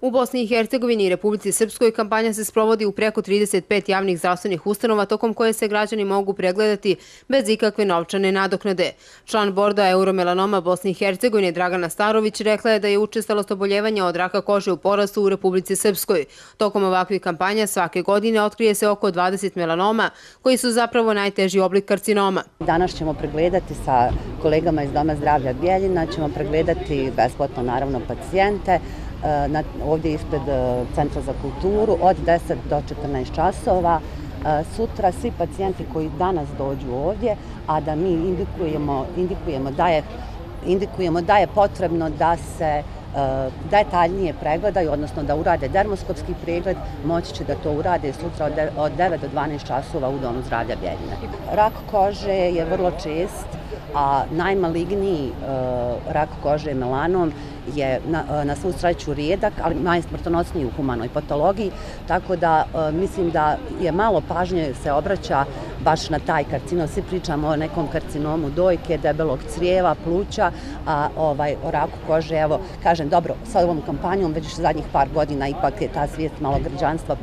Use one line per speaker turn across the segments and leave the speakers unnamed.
U Bosni i Hercegovini i Republici Srpskoj kampanja se sprovodi u preko 35 javnih zdravstvenih ustanova tokom koje se građani mogu pregledati bez ikakve novčane nadoknade. Član borda Euromelanoma Bosne i Hercegovine Dragana Starović rekla je da je učestalost oboljevanja od raka kože u porastu u Republici Srpskoj. Tokom ovakvih kampanja svake godine otkrije se oko 20 melanoma koji su zapravo najteži oblik karcinoma.
Danas ćemo pregledati sa kolegama iz Doma zdravlja Bijeljina, ćemo pregledati besplatno naravno pacijente ovdje ispred Centra za kulturu od 10 do 14 časova. Sutra svi pacijenti koji danas dođu ovdje, a da mi indikujemo da je potrebno da se detaljnije pregledaju, odnosno da urade dermoskopski pregled, moći će da to urade sutra od 9 do 12 časova u Domu zdravlja Bijeljina. Rak kože je vrlo čest, a najmaligniji rak kože, melanom, je na svu sreću rijedak, ali najsmrtonosniji u humanoj patologiji, tako da mislim da je malo pažnje se obraća baš na taj karcinom. Svi pričamo o nekom karcinomu dojke, debelog crijeva, pluća, a o raku kože, evo, kažem, dobro, sa ovom kampanjom već zadnjih par godina ipak je ta svijest malograđanstva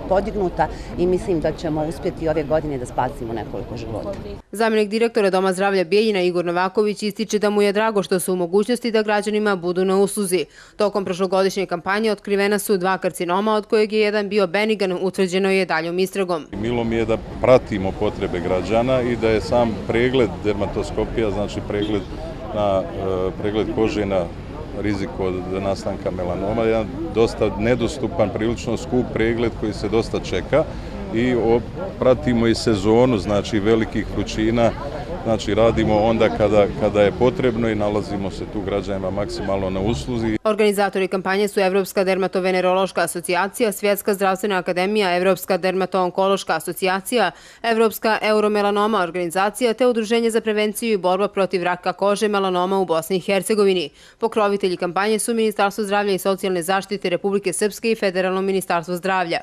podignuta i mislim da ćemo uspjeti ove godine da spasimo nekoliko života.
Zamjenik direktora Doma zdravlja Bijeljina Igor Novaković ističe da mu je drago što su u mogućnosti da građanima budu na usluzi. Tokom prošlogodišnje kampanje otkrivena su 2 karcinoma, od kojeg je jedan bio benigan, utvrđeno je daljom istragom.
Milo mi je da pratimo potrebe građana i da je sam pregled dermatoskopija, znači pregled kože na rizik od nastanka melanoma, jedan dosta nedostupan, prilično skup pregled koji se dosta čeka i pratimo i sezonu, znači velikih vrućina. Znači radimo onda kada je potrebno i nalazimo se tu građanima maksimalno na usluzi.
Organizatori kampanje su Evropska dermatovenerološka asocijacija, Svjetska zdravstvena akademija, Evropska dermatoonkološka asocijacija, Evropska euromelanoma organizacija te Udruženje za prevenciju i borba protiv raka kože melanoma u Bosni i Hercegovini. Pokrovitelji kampanje su Ministarstvo zdravlja i socijalne zaštite Republike Srpske i Federalno ministarstvo zdravlja.